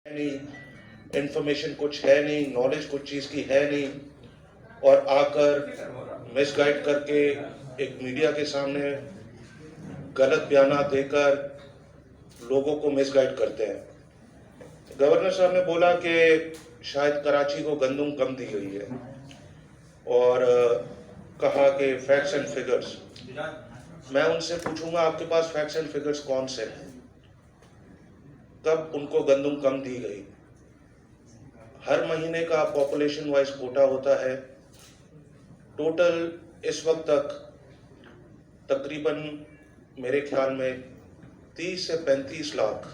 नहीं, इंफॉर्मेशन कुछ है नहीं, नॉलेज कुछ चीज़ की है नहीं, और आकर मिसगाइड करके एक मीडिया के सामने गलत बयाना देकर लोगों को मिसगाइड करते हैं। गवर्नर साहब ने बोला कि शायद कराची को गंदम कम दी गई है, और कहा कि फैक्ट्स एंड फिगर्स। मैं उनसे पूछूंगा, आपके पास फैक्ट्स एंड फिगर्स कौन से हैं? कब उनको गंदम कम दी गई? हर महीने का पॉपुलेशन वाइज कोटा होता है। टोटल इस वक्त तक तकरीबन मेरे ख्याल में 30 से 35 लाख,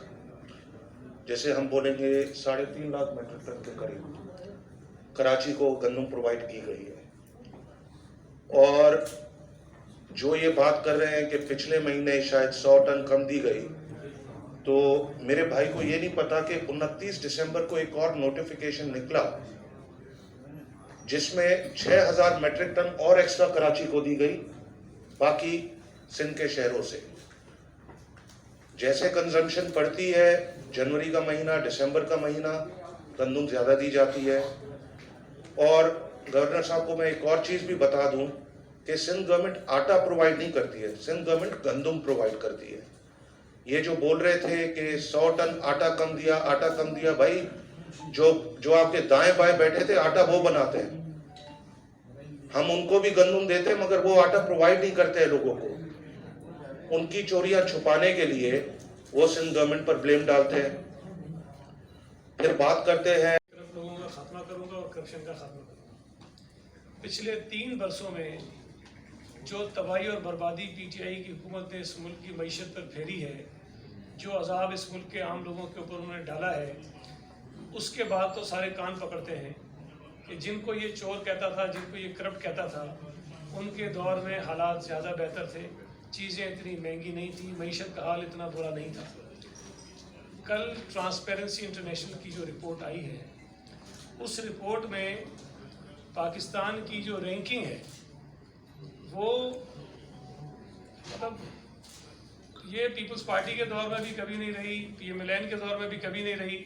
जैसे हम बोलेंगे 3.5 लाख मेट्रिक टन के करीब कराची को गंदम प्रोवाइड की गई है। और जो ये बात कर रहे हैं कि पिछले महीने शायद 100 टन कम दी गई, तो मेरे भाई को ये नहीं पता कि 29 दिसंबर को एक और नोटिफिकेशन निकला जिसमें 6000 मेट्रिक टन और एक्स्ट्रा कराची को दी गई, बाकी सिंध के शहरों से। जैसे कंजम्पशन बढ़ती है, जनवरी का महीना, दिसंबर का महीना गंदम ज़्यादा दी जाती है। और गवर्नर साहब को मैं एक और चीज़ भी बता दूं कि सिंध गवर्नमेंट आटा प्रोवाइड नहीं करती है, सिंध गवर्नमेंट गंदम प्रोवाइड करती है। ये जो बोल रहे थे कि 100 टन आटा कम दिया, आटा कम दिया, भाई जो आपके दाएं बाएं बैठे थे आटा वो बनाते हैं, हम उनको भी गंदम देते हैं, मगर वो आटा प्रोवाइड नहीं करते हैं लोगों को। उनकी चोरियां छुपाने के लिए वो सिंध गवर्नमेंट पर ब्लेम डालते हैं। फिर बात करते हैं, लोगों का खात्मा करूंगा और करप्शन का खात्मा करूंगा। पिछले 3 वर्षों में जो तबाही और बर्बादी पीटीआई की हुकूमत ने इस मुल्क की मईशत पर फेरी है, जो अजाब इस मुल्क के आम लोगों के ऊपर उन्होंने डाला है, उसके बाद तो सारे कान पकड़ते हैं कि जिनको ये चोर कहता था, जिनको ये करप्ट कहता था, उनके दौर में हालात ज़्यादा बेहतर थे, चीज़ें इतनी महंगी नहीं थी, मईशत का हाल इतना बुरा नहीं था। कल ट्रांसपेरेंसी इंटरनेशनल की जो रिपोर्ट आई है, उस रिपोर्ट में पाकिस्तान की जो रैंकिंग है वो मतलब ये पीपल्स पार्टी के दौर में भी कभी नहीं रही, PMLN के दौर में भी कभी नहीं रही।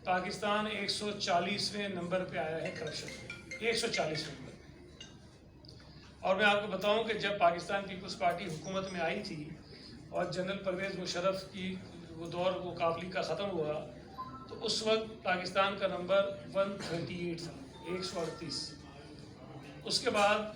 पाकिस्तान 140वें नंबर पे आया है करप्शन में, 140वें नंबर। और मैं आपको बताऊं कि जब पाकिस्तान पीपल्स पार्टी हुकूमत में आई थी और जनरल परवेज़ मुशर्रफ की वो दौर, वो काफिली का ख़त्म हुआ, तो उस वक्त पाकिस्तान का नंबर 138 था, 138। उसके बाद